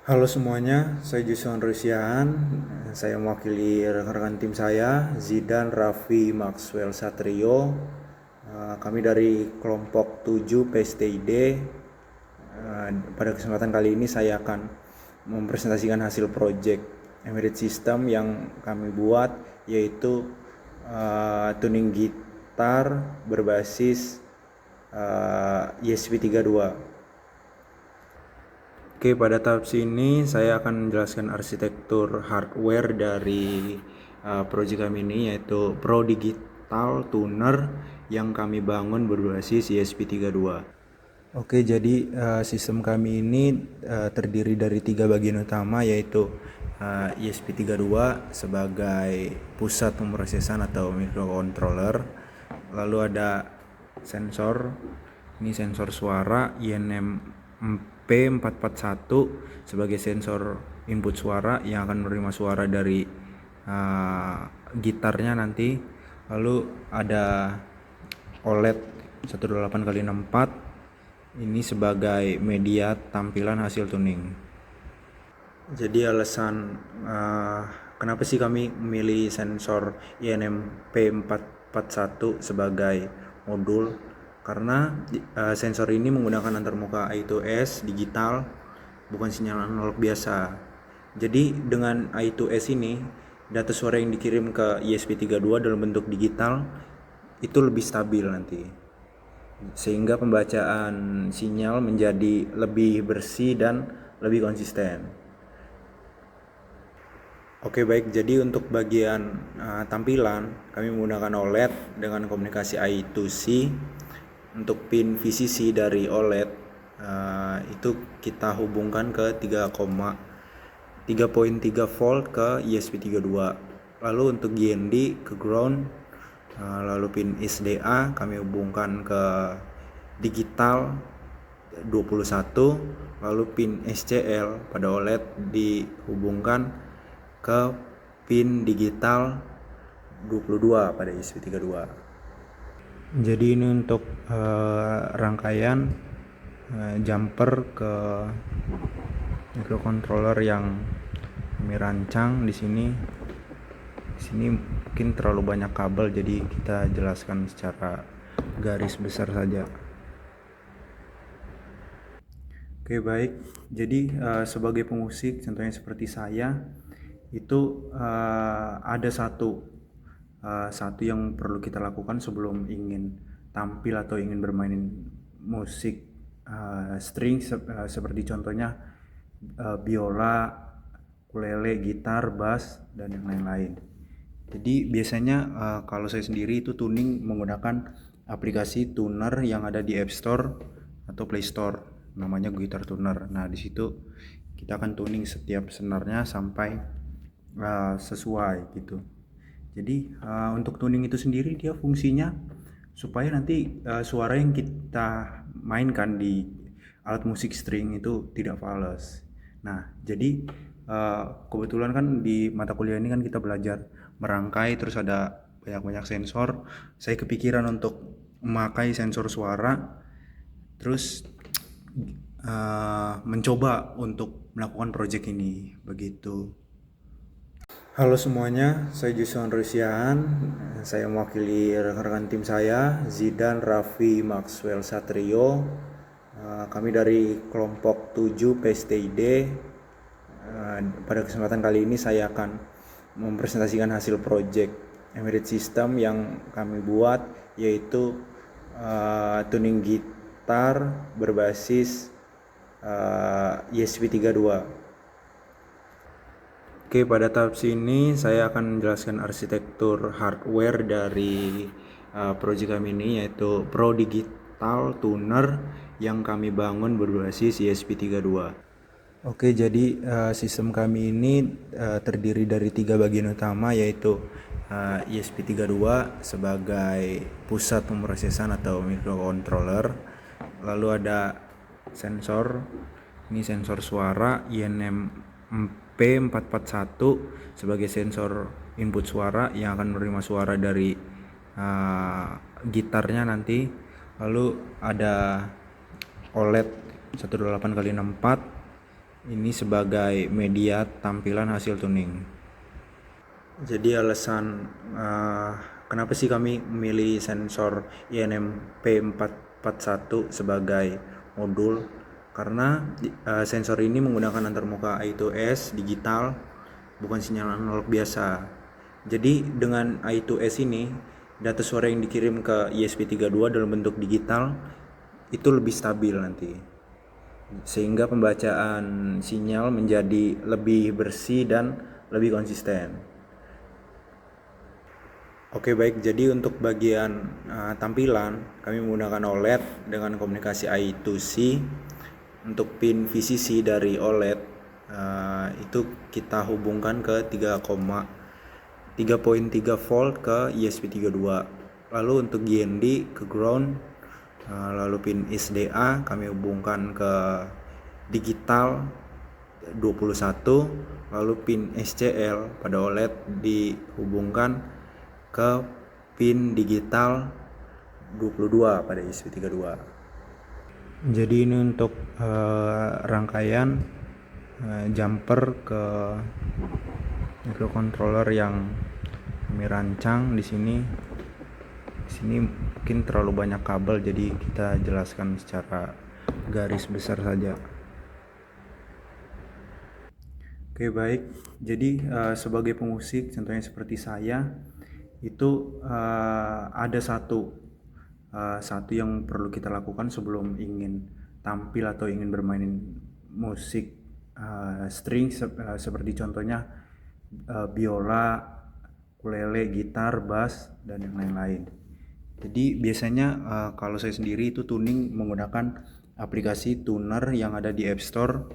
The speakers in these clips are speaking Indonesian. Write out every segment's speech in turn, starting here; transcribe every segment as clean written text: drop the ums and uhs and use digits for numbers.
Halo semuanya, saya Jason Rusian. Saya mewakili rekan-rekan tim saya, Zidan, Raffi, Maxwell Satrio. Kami dari kelompok 7 PSTID. Pada kesempatan kali ini saya akan mempresentasikan hasil project Emirates System yang kami buat, yaitu tuning gitar berbasis ESP32. Oke, pada tahap sini saya akan menjelaskan arsitektur hardware dari project kami ini, yaitu Pro Digital Tuner yang kami bangun berbasis ESP32. Oke, jadi sistem kami ini terdiri dari 3 bagian utama, yaitu ESP32 sebagai pusat pemrosesan atau microcontroller. Lalu ada sensor, ini sensor suara INM-P441 sebagai sensor input suara yang akan menerima suara dari gitarnya nanti. Lalu ada OLED 128x64, ini sebagai media tampilan hasil tuning. Jadi alasan kenapa sih kami memilih sensor INM-P441 sebagai modul, karena sensor ini menggunakan antarmuka I2S digital, bukan sinyal analog biasa. Jadi dengan I2S ini, data suara yang dikirim ke ESP32 dalam bentuk digital itu lebih stabil nanti, sehingga pembacaan sinyal menjadi lebih bersih dan lebih konsisten. Oke, baik, jadi untuk bagian tampilan kami menggunakan OLED dengan komunikasi I2C. Untuk pin VCC dari OLED itu kita hubungkan ke 3.3 volt ke ESP32. Lalu untuk GND ke ground, lalu pin SDA kami hubungkan ke digital 21, lalu pin SCL pada OLED dihubungkan ke pin digital 22 pada ESP32. Jadi ini untuk rangkaian jumper ke microcontroller yang kami rancang di sini. Di sini mungkin terlalu banyak kabel, jadi kita jelaskan secara garis besar saja. Oke, baik. Jadi sebagai pemusik, contohnya seperti saya, itu ada satu yang perlu kita lakukan sebelum ingin tampil atau ingin bermain musik string, seperti contohnya biola, ukulele, gitar, bass, dan yang lain-lain. Jadi biasanya kalau saya sendiri itu tuning menggunakan aplikasi tuner yang ada di App Store atau Play Store, namanya Guitar Tuner. Nah, di situ kita akan tuning setiap senarnya sampai sesuai gitu. Jadi untuk tuning itu sendiri dia fungsinya supaya nanti suara yang kita mainkan di alat musik string itu tidak fals. Nah, jadi kebetulan kan di mata kuliah ini kan kita belajar merangkai, terus ada banyak-banyak sensor. Saya kepikiran untuk memakai sensor suara, terus mencoba untuk melakukan project ini begitu. Halo semuanya, saya Jason Rusian. Saya mewakili rekan-rekan tim saya, Zidan, Raffi, Maxwell Satrio. Kami dari kelompok 7 PSTID. Pada kesempatan kali ini saya akan mempresentasikan hasil project Emirates System yang kami buat, yaitu tuning gitar berbasis ESP32. Oke, pada tahap sini saya akan menjelaskan arsitektur hardware dari project kami ini, yaitu Pro Digital Tuner yang kami bangun berbasis ESP32. Oke, jadi sistem kami ini terdiri dari 3 bagian utama, yaitu ESP32 sebagai pusat pemrosesan atau microcontroller. Lalu ada sensor, ini sensor suara INM-P441 sebagai sensor input suara yang akan menerima suara dari gitarnya nanti. Lalu ada OLED 128x64, ini sebagai media tampilan hasil tuning. Jadi alasan kenapa sih kami memilih sensor INMP441 sebagai modul, karena sensor ini menggunakan antarmuka I2S digital, bukan sinyal analog biasa. Jadi dengan I2S ini, data suara yang dikirim ke ESP32 dalam bentuk digital itu lebih stabil nanti, sehingga pembacaan sinyal menjadi lebih bersih dan lebih konsisten. Oke baik, jadi untuk bagian tampilan kami menggunakan OLED dengan komunikasi I2C. Untuk pin VCC dari OLED itu kita hubungkan ke 3.3 volt ke ESP32. Lalu untuk GND ke ground, lalu pin SDA kami hubungkan ke digital 21, lalu pin SCL pada OLED dihubungkan ke pin digital 22 pada ESP32. Jadi ini untuk rangkaian jumper ke microcontroller yang kami rancang di sini. Di sini mungkin terlalu banyak kabel, jadi kita jelaskan secara garis besar saja. Oke baik, jadi sebagai pemusik contohnya seperti saya itu ada satu yang perlu kita lakukan sebelum ingin tampil atau ingin bermain musik string seperti contohnya biola, ukulele, gitar, bass, dan yang lain-lain. Jadi biasanya kalau saya sendiri itu tuning menggunakan aplikasi tuner yang ada di App Store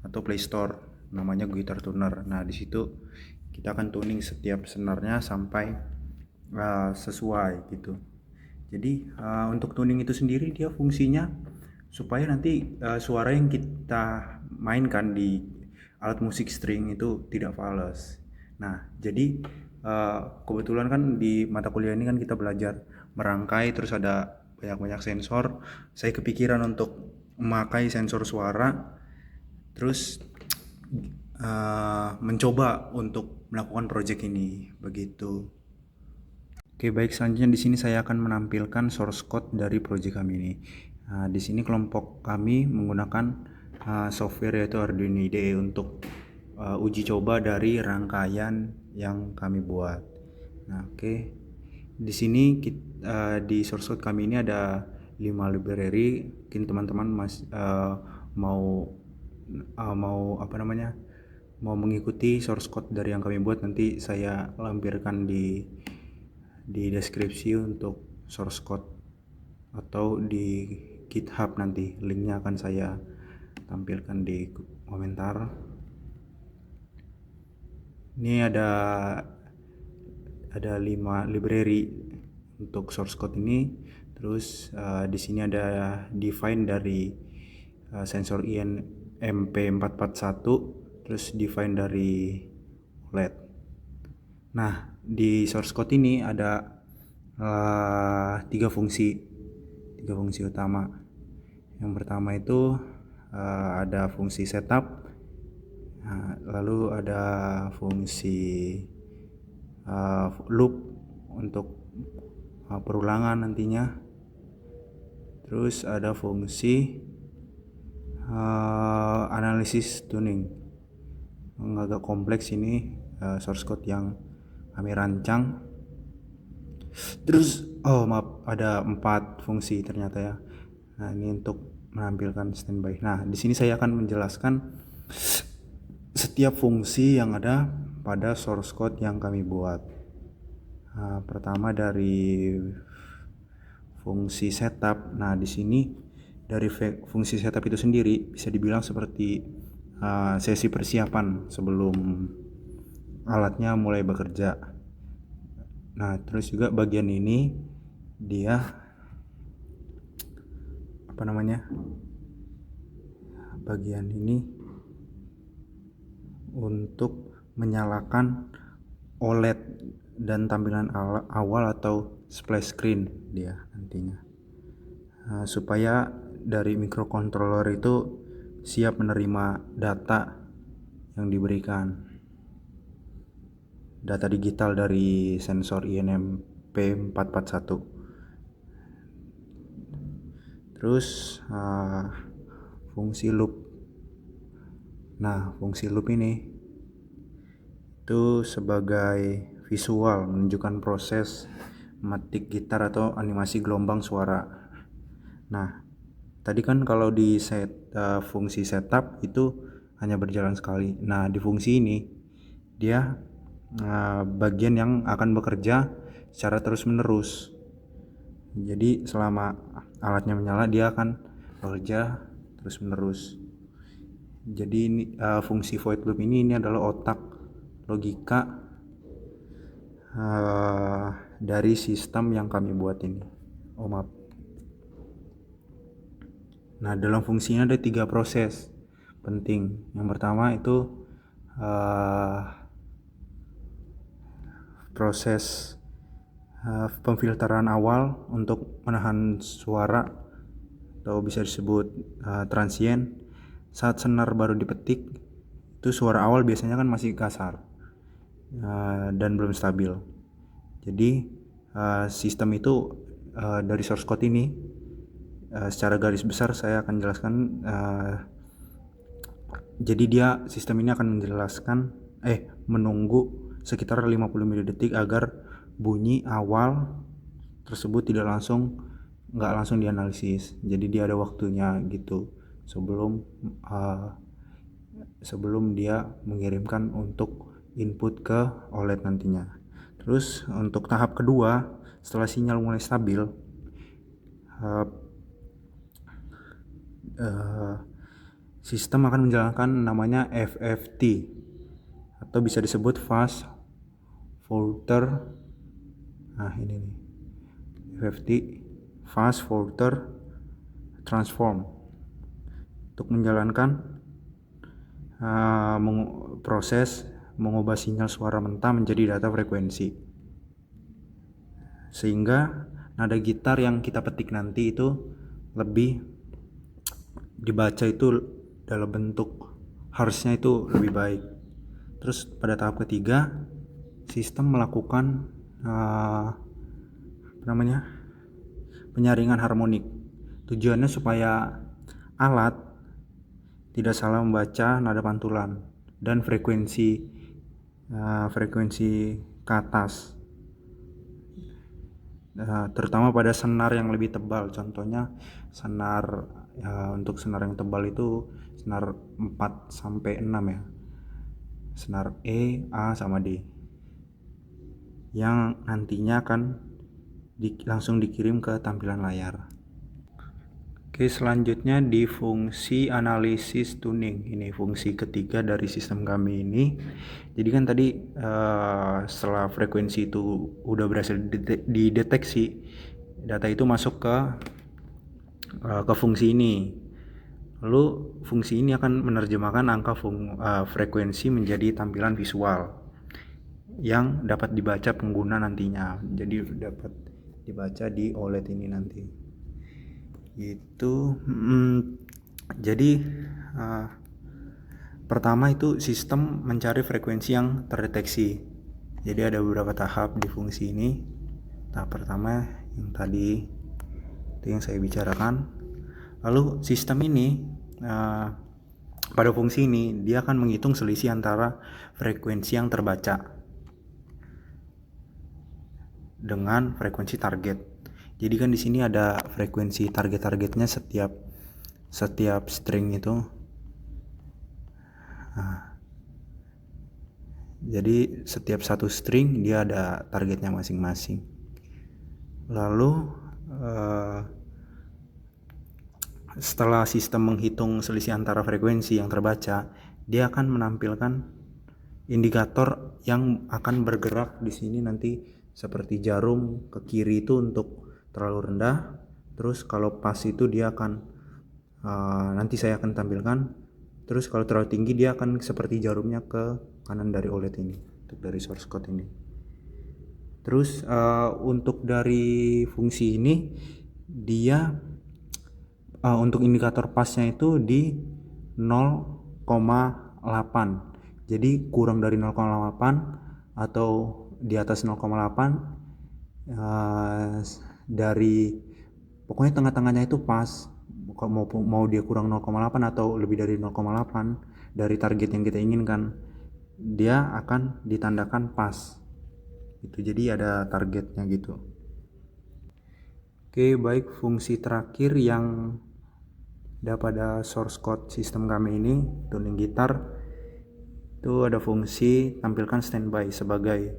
atau Play Store, namanya Guitar Tuner. Nah di situ kita akan tuning setiap senarnya sampai sesuai gitu. Jadi untuk tuning itu sendiri dia fungsinya supaya nanti suara yang kita mainkan di alat musik string itu tidak fals. Nah jadi kebetulan kan di mata kuliah ini kan kita belajar merangkai, terus ada banyak-banyak sensor. Saya kepikiran untuk memakai sensor suara, terus mencoba untuk melakukan project ini begitu. Oke baik, selanjutnya di sini saya akan menampilkan source code dari project kami ini. Di sini kelompok kami menggunakan software yaitu Arduino IDE untuk uji coba dari rangkaian yang kami buat. Nah, oke. Di sini di source code kami ini ada 5 library. Mungkin teman-teman mau mau mengikuti source code dari yang kami buat, nanti saya lampirkan di deskripsi untuk source code atau di GitHub, nanti linknya akan saya tampilkan di komentar. Ini ada 5 library untuk source code ini. Terus di sini ada define dari sensor INMP441, terus define dari OLED. Nah di source code ini ada 3 fungsi utama. Yang pertama itu ada fungsi setup, lalu ada fungsi loop untuk perulangan nantinya, terus ada fungsi analisis tuning. Agak kompleks ini source code yang kami rancang. Terus ada 4 fungsi ternyata ya. Nah ini untuk menampilkan standby. Nah di sini saya akan menjelaskan setiap fungsi yang ada pada source code yang kami buat. Pertama dari fungsi setup. Nah di sini dari fungsi setup itu sendiri bisa dibilang seperti sesi persiapan sebelum alatnya mulai bekerja. Nah terus juga bagian ini dia bagian ini untuk menyalakan OLED dan tampilan awal atau splash screen dia nantinya, supaya dari microcontroller itu siap menerima data yang diberikan, data digital dari sensor INMP 441. Terus fungsi loop. Nah, fungsi loop ini itu sebagai visual menunjukkan proses memetik gitar atau animasi gelombang suara. Nah, tadi kan kalau di fungsi setup itu hanya berjalan sekali. Nah, di fungsi ini dia bagian yang akan bekerja secara terus-menerus. Jadi selama alatnya menyala dia akan bekerja terus-menerus. Jadi ini fungsi void loop ini adalah otak logika dari sistem yang kami buat ini. Maaf. Nah, dalam fungsinya ada 3 proses penting. Yang pertama itu proses pemfilteran awal untuk menahan suara atau bisa disebut transient. Saat senar baru dipetik, itu suara awal biasanya kan masih kasar dan belum stabil. Jadi sistem itu dari source code ini secara garis besar saya akan jelaskan. Jadi sistem ini akan menjelaskan menunggu sekitar 50 mili-detik agar bunyi awal tersebut nggak langsung dianalisis. Jadi dia ada waktunya gitu sebelum dia mengirimkan untuk input ke OLED nantinya. Terus untuk tahap kedua, setelah sinyal mulai stabil, sistem akan menjalankan namanya FFT atau bisa disebut fast forwarder. Nah, ini nih. FFT, fast forwarder transform, untuk menjalankan proses mengubah sinyal suara mentah menjadi data frekuensi, sehingga nada gitar yang kita petik nanti itu lebih dibaca itu dalam bentuk harusnya itu lebih baik. Terus pada tahap ketiga, sistem melakukan penyaringan harmonik. Tujuannya supaya alat tidak salah membaca nada pantulan dan frekuensi ke atas, terutama pada senar yang lebih tebal. Contohnya untuk senar yang tebal itu senar 4 sampai 6 ya, senar E, A sama D, yang nantinya akan langsung dikirim ke tampilan layar. Oke, selanjutnya di fungsi analisis tuning. Ini fungsi ketiga dari sistem kami ini. Jadi kan tadi setelah frekuensi itu udah berhasil dideteksi, data itu masuk ke fungsi ini. Lalu fungsi ini akan menerjemahkan angka frekuensi menjadi tampilan visual yang dapat dibaca pengguna nantinya. Jadi dapat dibaca di OLED ini nanti. Jadi pertama itu sistem mencari frekuensi yang terdeteksi. Jadi ada beberapa tahap di fungsi ini. Tahap pertama yang tadi itu yang saya bicarakan. Lalu sistem ini pada fungsi ini dia akan menghitung selisih antara frekuensi yang terbaca dengan frekuensi target. Jadi kan di sini ada frekuensi targetnya setiap string itu. Jadi setiap satu string dia ada targetnya masing-masing. Lalu setelah sistem menghitung selisih antara frekuensi yang terbaca, dia akan menampilkan indikator yang akan bergerak di sini nanti seperti jarum ke kiri itu untuk terlalu rendah. Terus kalau pas itu dia akan nanti saya akan tampilkan. Terus kalau terlalu tinggi dia akan seperti jarumnya ke kanan dari OLED ini, untuk dari source code ini. Terus untuk dari fungsi ini dia untuk indikator pasnya itu 0,8. Jadi kurang dari 0,8 atau di atas 0,8, dari pokoknya tengah-tengahnya itu pas. Mau dia kurang 0,8 atau lebih dari 0,8 dari target yang kita inginkan, dia akan ditandakan pas itu, jadi ada targetnya gitu. Oke, baik, fungsi terakhir yang ada pada source code sistem kami ini, tuning gitar, itu ada fungsi tampilkan standby sebagai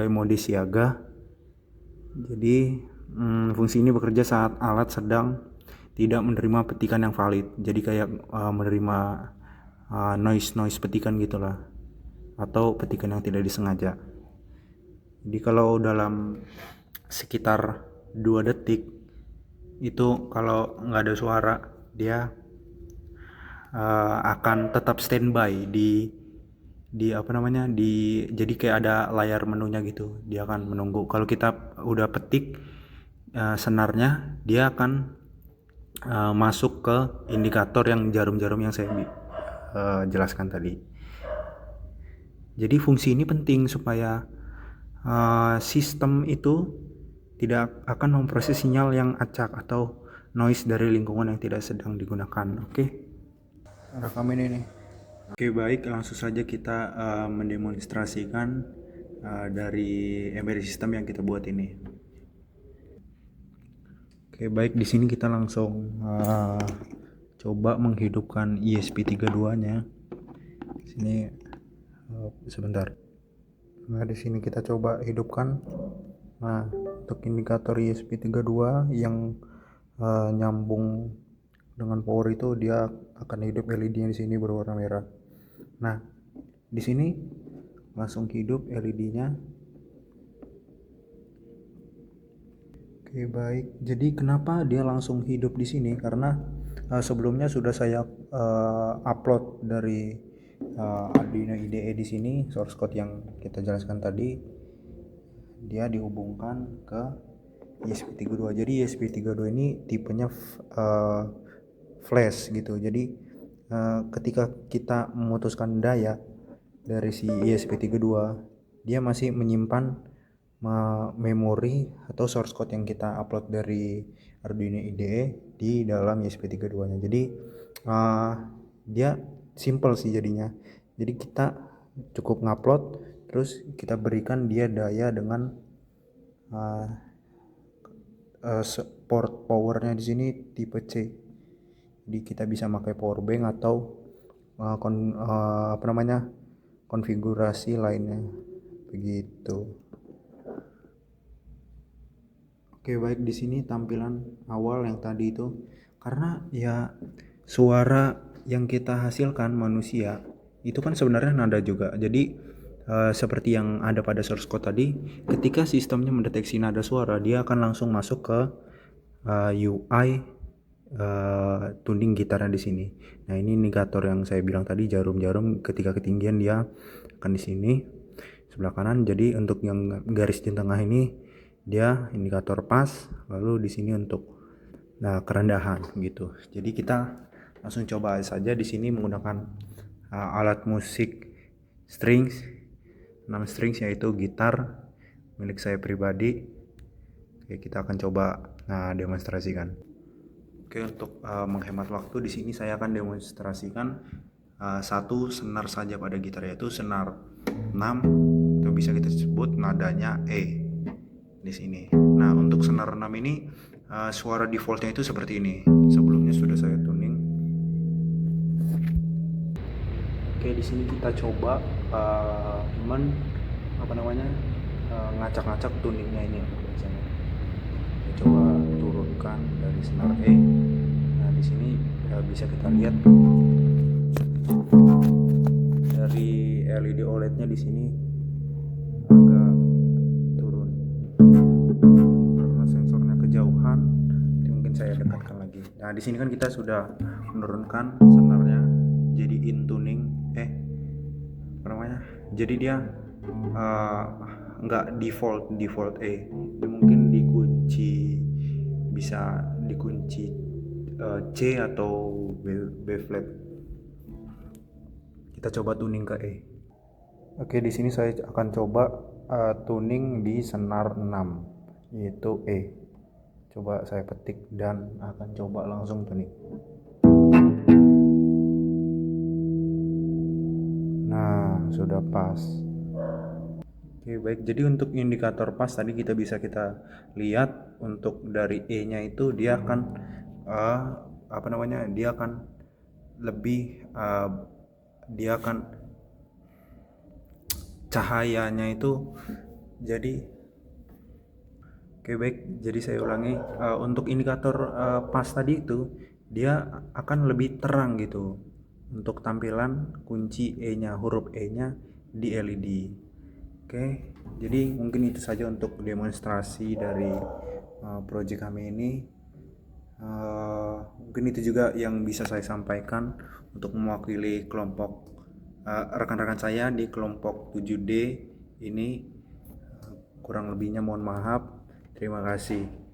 mode siaga. Jadi fungsi ini bekerja saat alat sedang tidak menerima petikan yang valid, jadi kayak menerima noise petikan gitulah, atau petikan yang tidak disengaja. Jadi kalau dalam sekitar 2 detik itu kalau nggak ada suara, dia akan tetap standby di jadi kayak ada layar menunya gitu, dia akan menunggu. Kalau kita udah petik senarnya, dia akan masuk ke indikator yang jarum-jarum yang saya jelaskan tadi. Jadi fungsi ini penting supaya sistem itu tidak akan memproses sinyal yang acak atau noise dari lingkungan yang tidak sedang digunakan. Oke, rekam ini nih. Oke, baik, langsung saja kita mendemonstrasikan dari embedded system yang kita buat ini. Oke, baik, di sini kita langsung coba menghidupkan ESP32-nya. Sini sebentar. Nah, di sini kita coba hidupkan. Nah, untuk indikator ESP32 yang nyambung dengan power itu, dia akan hidup LED-nya di sini berwarna merah. Nah, di sini langsung hidup LED-nya. Oke, baik. Jadi kenapa dia langsung hidup di sini? Karena sebelumnya sudah saya upload dari Arduino IDE di sini, source code yang kita jelaskan tadi, dia dihubungkan ke ESP32. Jadi ESP32 ini tipenya flash gitu. Jadi ketika kita memutuskan daya dari si ESP32, dia masih menyimpan memori atau source code yang kita upload dari Arduino IDE di dalam ESP32 nya. Jadi dia simple sih jadinya. Jadi kita cukup ngupload, terus kita berikan dia daya dengan port powernya di sini tipe C. Jadi kita bisa pakai power bank atau konfigurasi lainnya begitu. Oke, baik, di sini tampilan awal yang tadi itu, karena ya suara yang kita hasilkan manusia itu kan sebenarnya nada juga. Jadi seperti yang ada pada source code tadi, ketika sistemnya mendeteksi nada suara, dia akan langsung masuk ke UI tuning gitarnya di sini. Nah, ini indikator yang saya bilang tadi, jarum-jarum ketika ketinggian dia akan di sini sebelah kanan. Jadi untuk yang garis di tengah ini dia indikator pas, lalu di sini untuk kerendahan gitu. Jadi kita langsung coba saja di sini menggunakan alat musik strings, 6 strings, yaitu gitar milik saya pribadi. Oke, kita akan coba demonstrasikan. Oke, untuk menghemat waktu di sini saya akan demonstrasikan satu senar saja pada gitar, yaitu senar 6, itu bisa kita sebut nadanya E di sini. Nah, untuk senar 6 ini suara defaultnya itu seperti ini. Sebelumnya sudah saya tuning. Oke, di sini kita coba ngacak-ngacak tuningnya ini biasanya. Kita coba turunkan dari senar E. Nah, di sini bisa kita lihat dari LED OLED-nya di sini agak turun. Karena sensornya kejauhan, mungkin saya dekatkan lagi. Nah, di sini kan kita sudah menurunkan senarnya jadi in tuning, jadi dia nggak default E. Ini mungkin bisa dikunci C atau B flat. kita coba tuning ke E. Oke, di sini saya akan coba tuning di senar 6, yaitu E. Coba saya petik dan akan coba langsung tuning. Nah, sudah pas. Oke, baik. Jadi untuk indikator pas tadi kita lihat untuk dari E-nya itu dia akan Dia akan lebih dia akan cahayanya itu jadi. Oke, baik. Jadi saya ulangi, untuk indikator pas tadi itu dia akan lebih terang gitu untuk tampilan kunci E-nya, huruf E-nya di LED. Oke, jadi mungkin itu saja untuk demonstrasi dari project kami ini. Mungkin itu juga yang bisa saya sampaikan untuk mewakili kelompok rekan-rekan saya di kelompok 7D ini. Kurang lebihnya mohon maaf. Terima kasih.